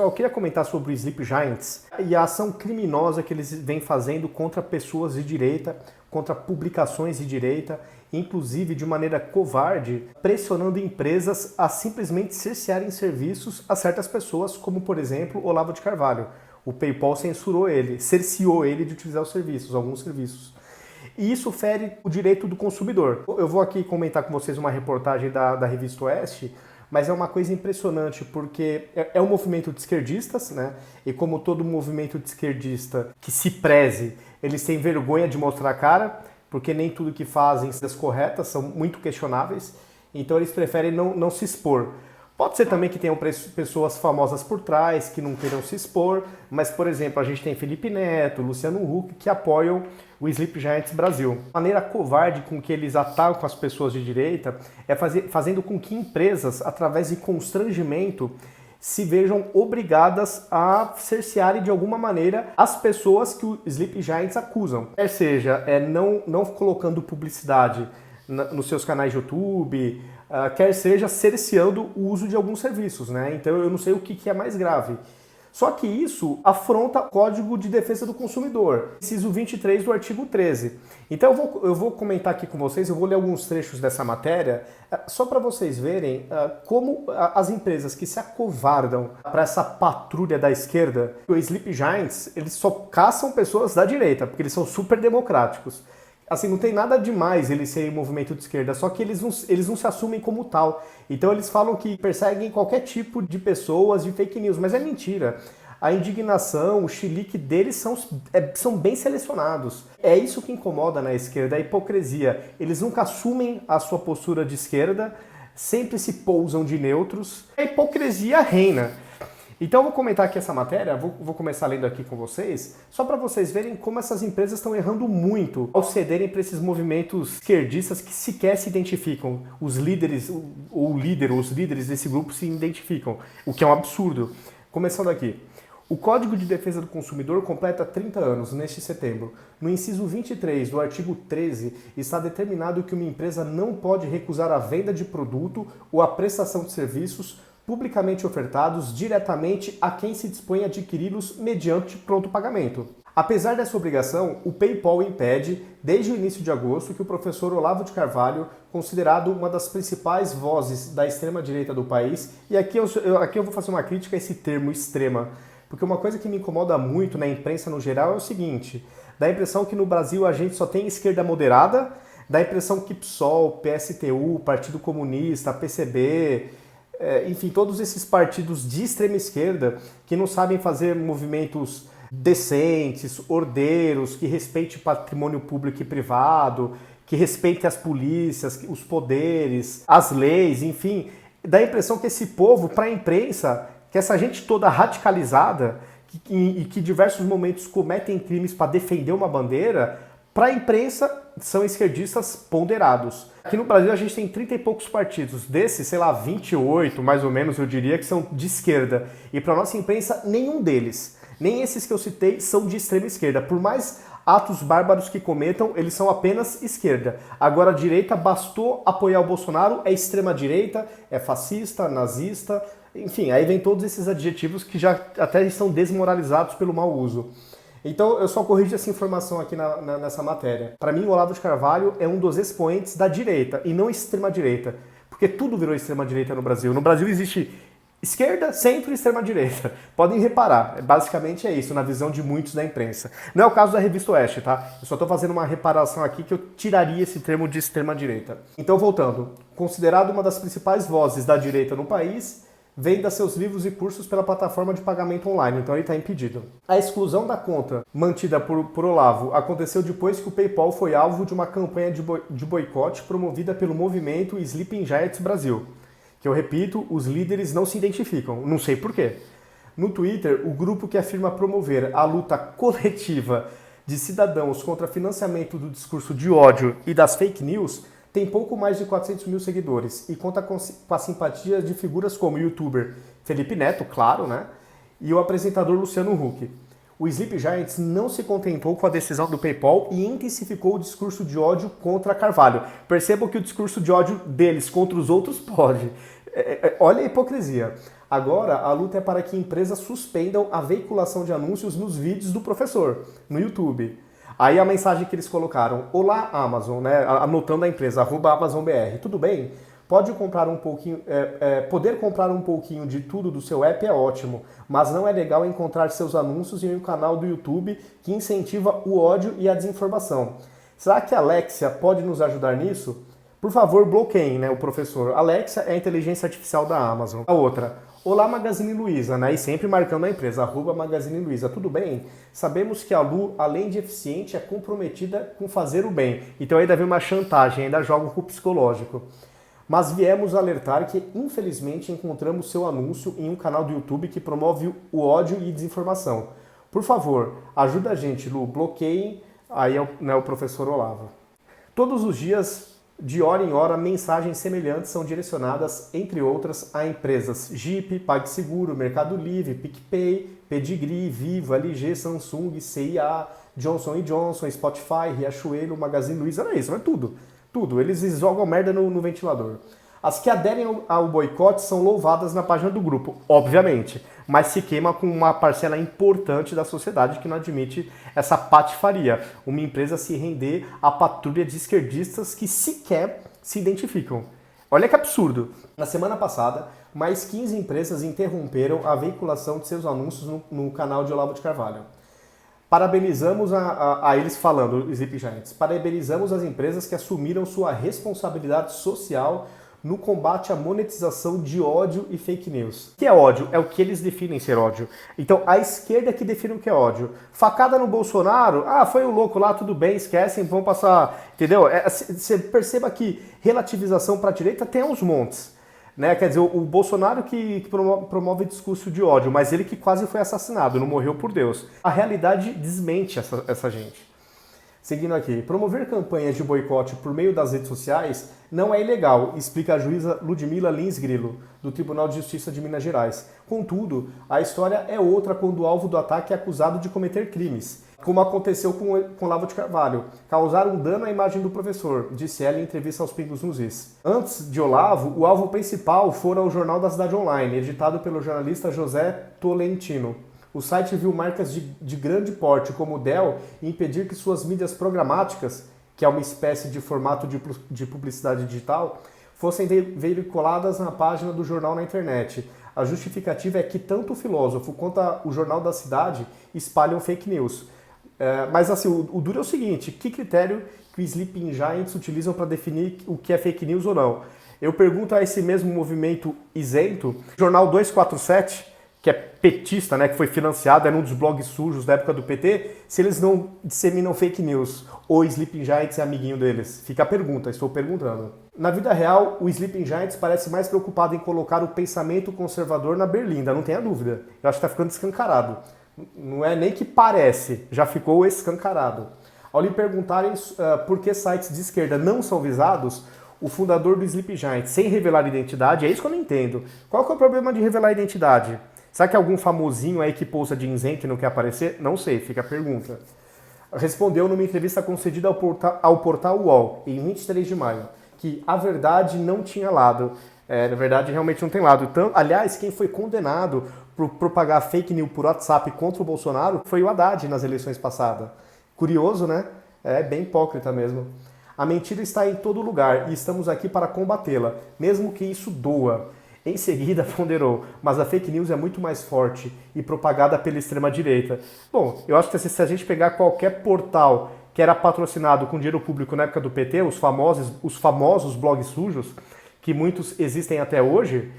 Eu queria comentar sobre o Sleep Giants e a ação criminosa que eles vêm fazendo contra pessoas de direita, contra publicações de direita, inclusive de maneira covarde, pressionando empresas a simplesmente cercearem serviços a certas pessoas, como por exemplo Olavo de Carvalho. O PayPal censurou ele, cerceou ele de utilizar os serviços, alguns serviços. E isso fere o direito do consumidor. Eu vou aqui comentar com vocês uma reportagem da Revista Oeste, mas é uma coisa impressionante, porque é um movimento de esquerdistas, né? E como todo movimento de esquerdista que se preze, eles têm vergonha de mostrar a cara, porque nem tudo que fazem são corretas, são muito questionáveis, então eles preferem não se expor. Pode ser também que tenham pessoas famosas por trás, que não queiram se expor, mas, por exemplo, a gente tem Felipe Neto, Luciano Huck, que apoiam o Sleep Giants Brasil. A maneira covarde com que eles atacam as pessoas de direita é fazendo com que empresas, através de constrangimento, se vejam obrigadas a cercearem de alguma maneira as pessoas que o Sleep Giants acusam. Quer seja, não colocando publicidade nos seus canais de YouTube, quer seja cerceando o uso de alguns serviços, né? Então eu não sei o que é mais grave. Só que isso afronta o Código de Defesa do Consumidor, inciso 23 do artigo 13. Então eu vou comentar aqui com vocês, eu vou ler alguns trechos dessa matéria, só para vocês verem como as empresas que se acovardam para essa patrulha da esquerda, o Sleep Giants, eles só caçam pessoas da direita, porque eles são super democráticos. Assim, não tem nada demais eles serem movimento de esquerda, só que eles não se assumem como tal. Então eles falam que perseguem qualquer tipo de pessoas, de fake news, mas é mentira. A indignação, o chilique deles são bem selecionados. É isso que incomoda na esquerda, a hipocrisia. Eles nunca assumem a sua postura de esquerda, sempre se pousam de neutros. A hipocrisia reina. Então eu vou comentar aqui essa matéria, vou começar lendo aqui com vocês, só para vocês verem como essas empresas estão errando muito ao cederem para esses movimentos esquerdistas que sequer se identificam. Os líderes desse grupo se identificam, o que é um absurdo. Começando aqui. O Código de Defesa do Consumidor completa 30 anos neste setembro. No inciso 23 do artigo 13 está determinado que uma empresa não pode recusar a venda de produto ou a prestação de serviços publicamente ofertados diretamente a quem se dispõe a adquiri-los mediante pronto pagamento. Apesar dessa obrigação, o PayPal impede, desde o início de agosto, que o professor Olavo de Carvalho, considerado uma das principais vozes da extrema-direita do país, e aqui eu vou fazer uma crítica a esse termo extrema, porque uma coisa que me incomoda muito na imprensa no geral é o seguinte: dá a impressão que no Brasil a gente só tem esquerda moderada, dá a impressão que PSOL, PSTU, Partido Comunista, PCB, enfim, todos esses partidos de extrema esquerda que não sabem fazer movimentos decentes, ordeiros, que respeitem patrimônio público e privado, que respeitem as polícias, os poderes, as leis, enfim. Dá a impressão que esse povo, para a imprensa, que essa gente toda radicalizada e que em diversos momentos cometem crimes para defender uma bandeira, para a imprensa são esquerdistas ponderados. Aqui no Brasil a gente tem 30 e poucos partidos, desses, sei lá, 28 mais ou menos, eu diria, que são de esquerda. E para a nossa imprensa, nenhum deles, nem esses que eu citei, são de extrema esquerda. Por mais atos bárbaros que cometam, eles são apenas esquerda. Agora a direita, bastou apoiar o Bolsonaro, é extrema direita, é fascista, nazista, enfim, aí vem todos esses adjetivos que já até estão desmoralizados pelo mau uso. Então eu só corrijo essa informação aqui nessa matéria. Para mim, o Olavo de Carvalho é um dos expoentes da direita e não extrema-direita, porque tudo virou extrema-direita no Brasil. No Brasil existe esquerda, centro e extrema-direita. Podem reparar, basicamente é isso, na visão de muitos da imprensa. Não é o caso da Revista Oeste, tá? Eu só estou fazendo uma reparação aqui que eu tiraria esse termo de extrema-direita. Então, voltando. Considerado uma das principais vozes da direita no país, venda seus livros e cursos pela plataforma de pagamento online, então ele está impedido. A exclusão da conta mantida por Olavo aconteceu depois que o PayPal foi alvo de uma campanha de boicote promovida pelo movimento Sleeping Giants Brasil, que eu repito, os líderes não se identificam, não sei porquê. No Twitter, o grupo que afirma promover a luta coletiva de cidadãos contra financiamento do discurso de ódio e das fake news tem pouco mais de 400 mil seguidores e conta com a simpatia de figuras como o youtuber Felipe Neto, claro, né? E o apresentador Luciano Huck. O Sleep Giants não se contentou com a decisão do PayPal e intensificou o discurso de ódio contra Carvalho. Percebam que o discurso de ódio deles contra os outros pode. Olha a hipocrisia. Agora, a luta é para que empresas suspendam a veiculação de anúncios nos vídeos do professor, no YouTube. Aí a mensagem que eles colocaram: olá Amazon, né, anotando a empresa, @AmazonBR, tudo bem? Pode comprar um pouquinho, poder comprar um pouquinho de tudo do seu app é ótimo, mas não é legal encontrar seus anúncios em um canal do YouTube que incentiva o ódio e a desinformação. Será que a Alexia pode nos ajudar nisso? Por favor, bloqueiem, né, o professor. Alexia é a inteligência artificial da Amazon. A outra: olá Magazine Luiza, né, e sempre marcando a empresa, @Magazine Luiza, tudo bem? Sabemos que a Lu, além de eficiente, é comprometida com fazer o bem. Então ainda vem uma chantagem, ainda joga com o psicológico. Mas viemos alertar que, infelizmente, encontramos seu anúncio em um canal do YouTube que promove o ódio e desinformação. Por favor, ajuda a gente, Lu, bloqueiem. Aí é o professor Olavo. Todos os dias, de hora em hora, mensagens semelhantes são direcionadas, entre outras, a empresas Jeep, PagSeguro, Mercado Livre, PicPay, Pedigree, Vivo, LG, Samsung, CIA, Johnson & Johnson, Spotify, Riachuelo, Magazine Luiza, não é isso, não é tudo. Tudo, eles jogam merda no ventilador. As que aderem ao boicote são louvadas na página do grupo, obviamente, mas se queima com uma parcela importante da sociedade que não admite essa patifaria. Uma empresa se render à patrulha de esquerdistas que sequer se identificam. Olha que absurdo. Na semana passada, mais 15 empresas interromperam a veiculação de seus anúncios no canal de Olavo de Carvalho. Parabenizamos a eles falando, Sleeping Giants, parabenizamos as empresas que assumiram sua responsabilidade social no combate à monetização de ódio e fake news. O que é ódio? É o que eles definem ser ódio. Então, a esquerda é que define o que é ódio. Facada no Bolsonaro, foi o louco lá, tudo bem, esquecem, vão passar, entendeu? Você perceba que relativização para a direita tem aos montes. Né? Quer dizer, o Bolsonaro que promove discurso de ódio, mas ele que quase foi assassinado, não morreu por Deus. A realidade desmente essa gente. Seguindo aqui, promover campanhas de boicote por meio das redes sociais não é ilegal, explica a juíza Ludmila Lins Grilo, do Tribunal de Justiça de Minas Gerais. Contudo, a história é outra quando o alvo do ataque é acusado de cometer crimes, como aconteceu com Olavo de Carvalho. Causaram dano à imagem do professor, disse ela em entrevista aos Pingos nos Is. Antes de Olavo, o alvo principal fora o Jornal da Cidade Online, editado pelo jornalista José Tolentino. O site viu marcas de grande porte, como o Dell, impedir que suas mídias programáticas, que é uma espécie de formato de publicidade digital, fossem veiculadas na página do jornal na internet. A justificativa é que tanto o filósofo quanto o Jornal da Cidade espalham fake news. Mas assim, o duro é o seguinte: que critério que os Sleeping Giants utilizam para definir o que é fake news ou não? Eu pergunto a esse mesmo movimento isento, Jornal 247, que é petista, né, que foi financiado, era um dos blogs sujos da época do PT, se eles não disseminam fake news, ou Sleeping Giants é amiguinho deles? Fica a pergunta, estou perguntando. Na vida real, o Sleeping Giants parece mais preocupado em colocar o pensamento conservador na berlinda, não tenha dúvida. Eu acho que está ficando escancarado. Não é nem que parece, já ficou escancarado. Ao lhe perguntarem por que sites de esquerda não são visados, o fundador do Sleeping Giants, sem revelar identidade, é isso que eu não entendo. Qual que é o problema de revelar identidade? Será que algum famosinho aí que pousa de isento e não quer aparecer? Não sei, fica a pergunta. Respondeu numa entrevista concedida ao portal UOL, em 23 de maio, que a verdade não tinha lado. Na verdade, realmente não tem lado. Então, aliás, quem foi condenado por propagar fake news por WhatsApp contra o Bolsonaro foi o Haddad nas eleições passadas. Curioso, né? É bem hipócrita mesmo. A mentira está em todo lugar e estamos aqui para combatê-la, mesmo que isso doa. Em seguida, ponderou, mas a fake news é muito mais forte e propagada pela extrema-direita. Bom, eu acho que se a gente pegar qualquer portal que era patrocinado com dinheiro público na época do PT, os famosos blogs sujos, que muitos existem até hoje,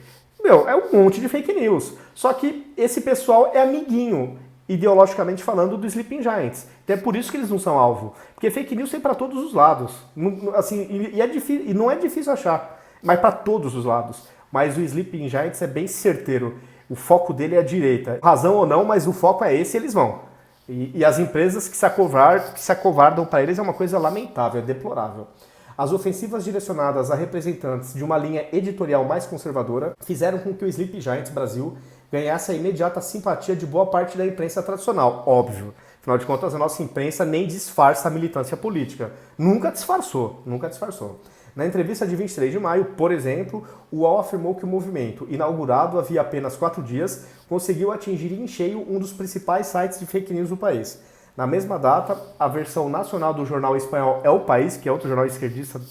é um monte de fake news. Só que esse pessoal é amiguinho, ideologicamente falando, do Sleeping Giants. Então é por isso que eles não são alvo. Porque fake news tem para todos os lados. Assim, e não é difícil achar, mas para todos os lados. Mas o Sleeping Giants é bem certeiro. O foco dele é a direita. Razão ou não, mas o foco é esse e eles vão. E as empresas que se acovardam para eles é uma coisa lamentável, é deplorável. As ofensivas direcionadas a representantes de uma linha editorial mais conservadora fizeram com que o Sleeping Giants Brasil ganhasse a imediata simpatia de boa parte da imprensa tradicional, óbvio. Afinal de contas, a nossa imprensa nem disfarça a militância política. Nunca disfarçou. Na entrevista de 23 de maio, por exemplo, o UOL afirmou que o movimento, inaugurado havia apenas 4 dias, conseguiu atingir em cheio um dos principais sites de fake news do país. Na mesma data, a versão nacional do jornal espanhol El País, que é outro jornal esquerdista,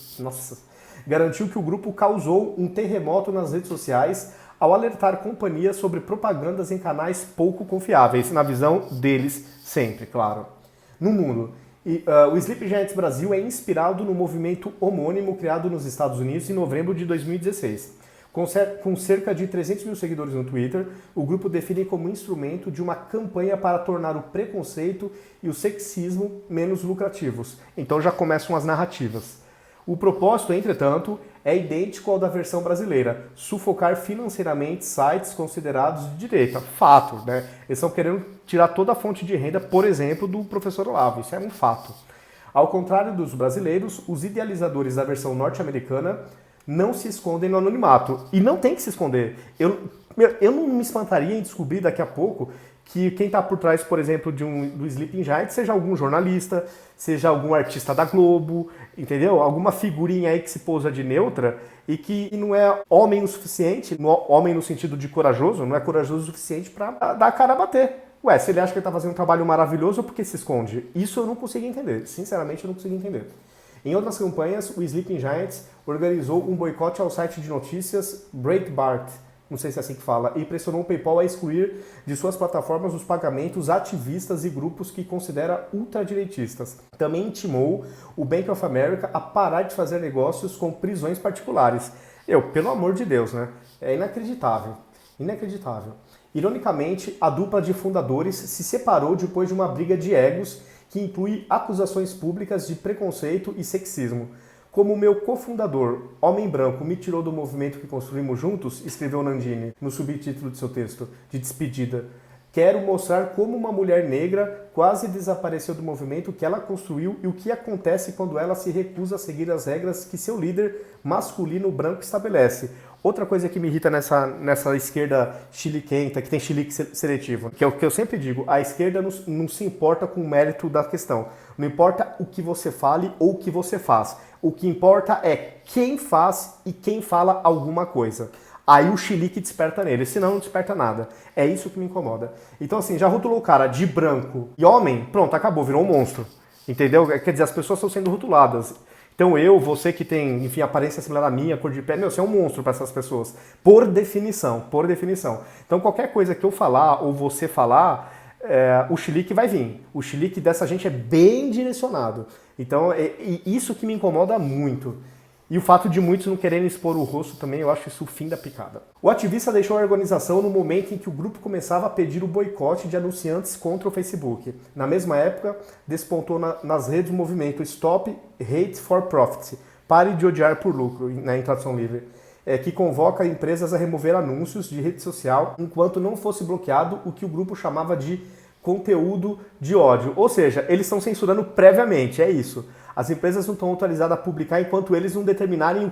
garantiu que o grupo causou um terremoto nas redes sociais ao alertar companhias sobre propagandas em canais pouco confiáveis, na visão deles sempre, claro. No mundo, o Sleep Giants Brasil é inspirado no movimento homônimo criado nos Estados Unidos em novembro de 2016. Com cerca de 300 mil seguidores no Twitter, o grupo define como instrumento de uma campanha para tornar o preconceito e o sexismo menos lucrativos. Então já começam as narrativas. O propósito, entretanto, é idêntico ao da versão brasileira, sufocar financeiramente sites considerados de direita. Fato, né? Eles estão querendo tirar toda a fonte de renda, por exemplo, do professor Olavo. Isso é um fato. Ao contrário dos brasileiros, os idealizadores da versão norte-americana não se escondem no anonimato. E não tem que se esconder. Eu não me espantaria em descobrir daqui a pouco que quem está por trás, por exemplo, do Sleeping Giants seja algum jornalista, seja algum artista da Globo, entendeu? Alguma figurinha aí que se pousa de neutra e que não é homem o suficiente, homem no sentido de corajoso, não é corajoso o suficiente para dar a cara a bater. Ué, se ele acha que ele está fazendo um trabalho maravilhoso, por que se esconde? Isso eu não consigo entender. Sinceramente, eu não consigo entender. Em outras campanhas, o Sleeping Giants organizou um boicote ao site de notícias Breitbart, não sei se é assim que fala, e pressionou o PayPal a excluir de suas plataformas os pagamentos a ativistas e grupos que considera ultradireitistas. Também intimou o Bank of America a parar de fazer negócios com prisões particulares. Pelo amor de Deus, né? É inacreditável. Inacreditável. Ironicamente, a dupla de fundadores se separou depois de uma briga de egos que inclui acusações públicas de preconceito e sexismo. Como meu cofundador, homem branco, me tirou do movimento que construímos juntos, escreveu Nandini no subtítulo de seu texto de despedida. Quero mostrar como uma mulher negra quase desapareceu do movimento que ela construiu e o que acontece quando ela se recusa a seguir as regras que seu líder masculino branco estabelece. Outra coisa que me irrita nessa esquerda chiliquenta, que tem chilique seletivo, que é o que eu sempre digo, a esquerda não se importa com o mérito da questão. Não importa o que você fale ou o que você faz. O que importa é quem faz e quem fala alguma coisa. Aí o chilique desperta nele, senão não desperta nada. É isso que me incomoda. Então assim, já rotulou o cara de branco e homem, pronto, acabou, virou um monstro. Entendeu? Quer dizer, as pessoas estão sendo rotuladas. Então você que tem, enfim, aparência similar à minha, cor de pele, você é um monstro para essas pessoas. Por definição, por definição. Então qualquer coisa que eu falar ou você falar, o chilique vai vir. O chilique dessa gente é bem direcionado. Então isso que me incomoda muito. E o fato de muitos não quererem expor o rosto também, eu acho isso o fim da picada. O ativista deixou a organização no momento em que o grupo começava a pedir o boicote de anunciantes contra o Facebook. Na mesma época, despontou nas redes o movimento Stop Hate for Profit, pare de odiar por lucro, né, em tradução livre, que convoca empresas a remover anúncios de rede social enquanto não fosse bloqueado o que o grupo chamava de conteúdo de ódio. Ou seja, eles estão censurando previamente, é isso. As empresas não estão autorizadas a publicar enquanto eles não determinarem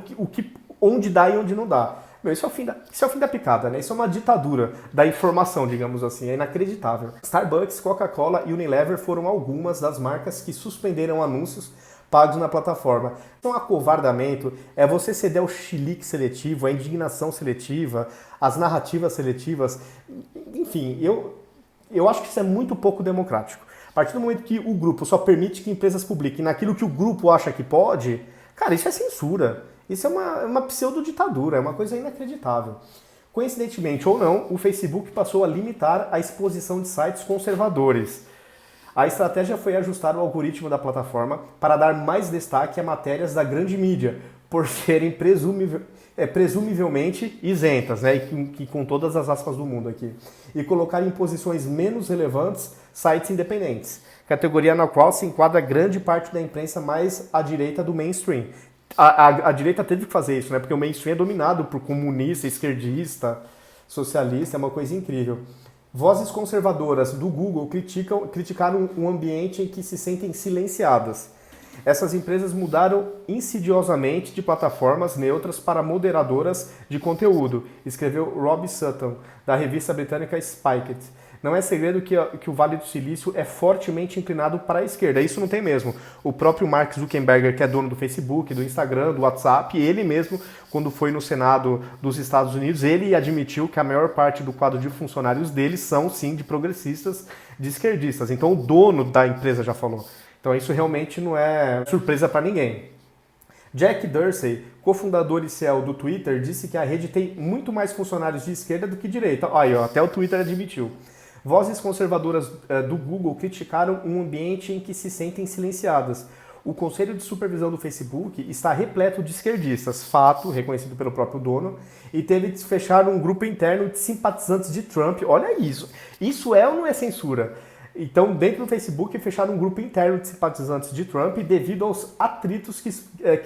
onde dá e onde não dá. Isso é o fim da picada, né? Isso é uma ditadura da informação, digamos assim. É inacreditável. Starbucks, Coca-Cola e Unilever foram algumas das marcas que suspenderam anúncios pagos na plataforma. Então, acovardamento é você ceder ao chilique seletivo, à indignação seletiva, às narrativas seletivas. Enfim, eu acho que isso é muito pouco democrático. A partir do momento que o grupo só permite que empresas publiquem naquilo que o grupo acha que pode, cara, isso é censura. Isso é uma pseudo-ditadura, é uma coisa inacreditável. Coincidentemente ou não, o Facebook passou a limitar a exposição de sites conservadores. A estratégia foi ajustar o algoritmo da plataforma para dar mais destaque a matérias da grande mídia, por serem presumivelmente isentas, né, e com todas as aspas do mundo aqui, e colocar em posições menos relevantes sites independentes, categoria na qual se enquadra grande parte da imprensa mais à direita do mainstream. A direita teve que fazer isso, né, porque o mainstream é dominado por comunista, esquerdista, socialista, é uma coisa incrível. Vozes conservadoras do Google criticaram um ambiente em que se sentem silenciadas. Essas empresas mudaram insidiosamente de plataformas neutras para moderadoras de conteúdo, escreveu Rob Sutton, da revista britânica Spiked. Não é segredo que o Vale do Silício é fortemente inclinado para a esquerda. Isso não tem mesmo. O próprio Mark Zuckerberg, que é dono do Facebook, do Instagram, do WhatsApp, ele mesmo, quando foi no Senado dos Estados Unidos, ele admitiu que a maior parte do quadro de funcionários deles são, sim, de progressistas, de esquerdistas. Então o dono da empresa já falou. Então isso realmente não é surpresa para ninguém. Jack Dorsey, cofundador e CEO do Twitter, disse que a rede tem muito mais funcionários de esquerda do que direita. Aí, ó, até o Twitter admitiu. Vozes conservadoras do Google criticaram um ambiente em que se sentem silenciadas. O Conselho de Supervisão do Facebook está repleto de esquerdistas, fato reconhecido pelo próprio dono, e teve de fechar um grupo interno de simpatizantes de Trump. Olha isso. Isso é ou não é censura? Então, dentro do Facebook, fecharam um grupo interno de simpatizantes de Trump devido aos atritos que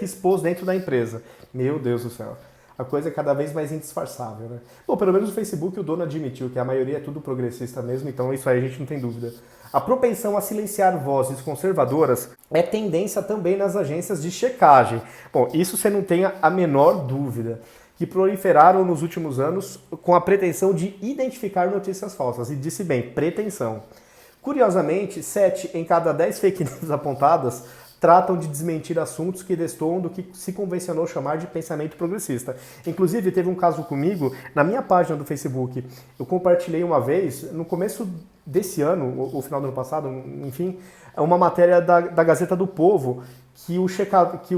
expôs dentro da empresa. Meu Deus do céu. A coisa é cada vez mais indisfarçável, né? Bom, pelo menos o Facebook, o dono admitiu que a maioria é tudo progressista mesmo, então isso aí a gente não tem dúvida. A propensão a silenciar vozes conservadoras é tendência também nas agências de checagem. Bom, isso você não tem a menor dúvida. Que proliferaram nos últimos anos com a pretensão de identificar notícias falsas. E disse bem, pretensão. Curiosamente, 7 em cada 10 fake news apontadas tratam de desmentir assuntos que destoam do que se convencionou chamar de pensamento progressista. Inclusive, teve um caso comigo, na minha página do Facebook, eu compartilhei uma vez, no começo desse ano, ou final do ano passado, enfim, uma matéria da Gazeta do Povo, que o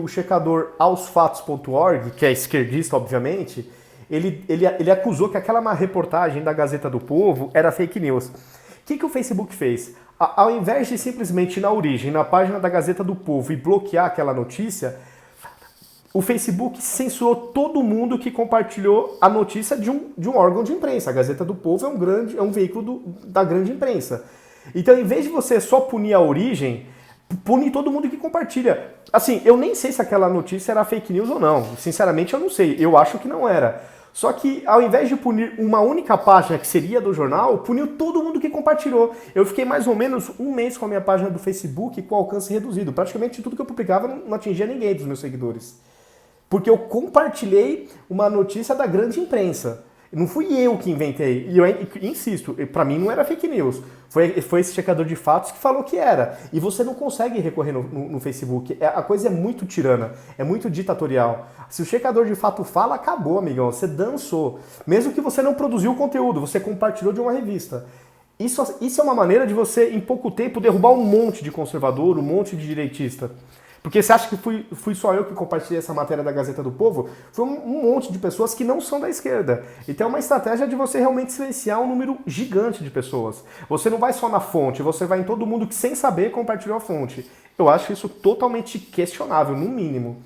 checador aosfatos.org, que é esquerdista, obviamente, ele acusou que aquela reportagem da Gazeta do Povo era fake news. O que o Facebook fez? Ao invés de simplesmente ir na origem, na página da Gazeta do Povo e bloquear aquela notícia, o Facebook censurou todo mundo que compartilhou a notícia de um órgão de imprensa. A Gazeta do Povo é um veículo da grande imprensa. Então, em vez de você só punir a origem, pune todo mundo que compartilha. Assim, eu nem sei se aquela notícia era fake news ou não. Sinceramente, eu não sei. Eu acho que não era. Só que, ao invés de punir uma única página, que seria do jornal, puniu todo mundo que compartilhou. Eu fiquei mais ou menos um mês com a minha página do Facebook com alcance reduzido. Praticamente tudo que eu publicava não atingia ninguém dos meus seguidores. Porque eu compartilhei uma notícia da grande imprensa. Não fui eu que inventei. E eu insisto, para mim não era fake news. Foi esse checador de fatos que falou que era. E você não consegue recorrer no Facebook. A coisa é muito tirana, é muito ditatorial. Se o checador de fato fala, acabou, amigão. Você dançou. Mesmo que você não produziu o conteúdo, você compartilhou de uma revista. Isso é uma maneira de você, em pouco tempo, derrubar um monte de conservador, um monte de direitista. Porque você acha que fui só eu que compartilhei essa matéria da Gazeta do Povo? Foi um monte de pessoas que não são da esquerda. Então é uma estratégia de você realmente silenciar um número gigante de pessoas. Você não vai só na fonte, você vai em todo mundo que sem saber compartilhou a fonte. Eu acho isso totalmente questionável, no mínimo.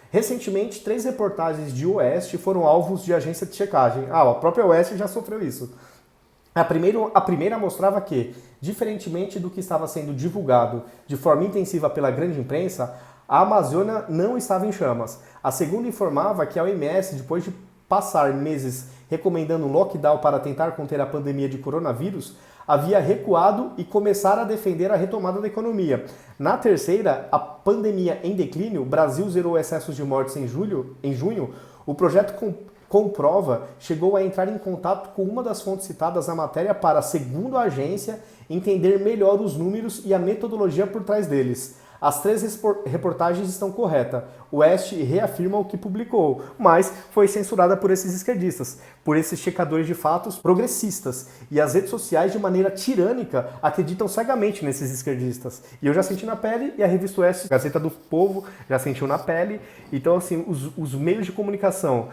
Recentemente, 3 reportagens de Oeste foram alvos de agência de checagem. A própria Oeste já sofreu isso. A primeira mostrava que, diferentemente do que estava sendo divulgado de forma intensiva pela grande imprensa, a Amazônia não estava em chamas. A segunda informava que a OMS, depois de passar meses recomendando um lockdown para tentar conter a pandemia de coronavírus, havia recuado e começar a defender a retomada da economia. Na terceira, a pandemia em declínio, Brasil zerou excessos de mortes em junho, o projeto Comprova chegou a entrar em contato com uma das fontes citadas na matéria para, segundo a agência, entender melhor os números e a metodologia por trás deles. As 3 reportagens estão corretas. O West reafirma o que publicou, mas foi censurada por esses esquerdistas, por esses checadores de fatos progressistas. E as redes sociais, de maneira tirânica, acreditam cegamente nesses esquerdistas. E eu já senti na pele, e a revista West, Gazeta do Povo, já sentiu na pele. Então, assim, os meios de comunicação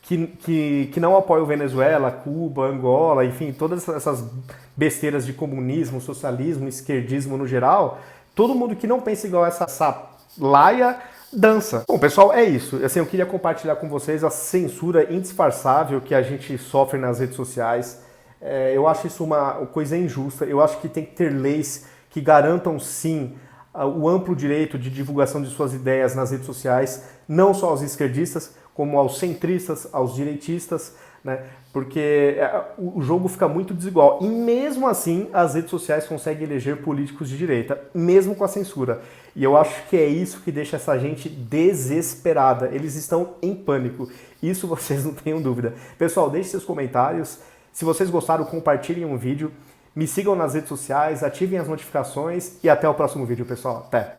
que não apoiam Venezuela, Cuba, Angola, enfim, todas essas besteiras de comunismo, socialismo, esquerdismo no geral, todo mundo que não pensa igual essa laia dança. Bom, pessoal, é isso. Assim, eu queria compartilhar com vocês a censura indisfarçável que a gente sofre nas redes sociais. Eu acho isso uma coisa injusta. Eu acho que tem que ter leis que garantam, sim, o amplo direito de divulgação de suas ideias nas redes sociais, não só aos esquerdistas, como aos centristas, aos direitistas, né? Porque o jogo fica muito desigual. E mesmo assim, as redes sociais conseguem eleger políticos de direita, mesmo com a censura. E eu acho que é isso que deixa essa gente desesperada. Eles estão em pânico. Isso vocês não tenham dúvida. Pessoal, deixe seus comentários. Se vocês gostaram, compartilhem o vídeo. Me sigam nas redes sociais, ativem as notificações e até o próximo vídeo, pessoal. Até!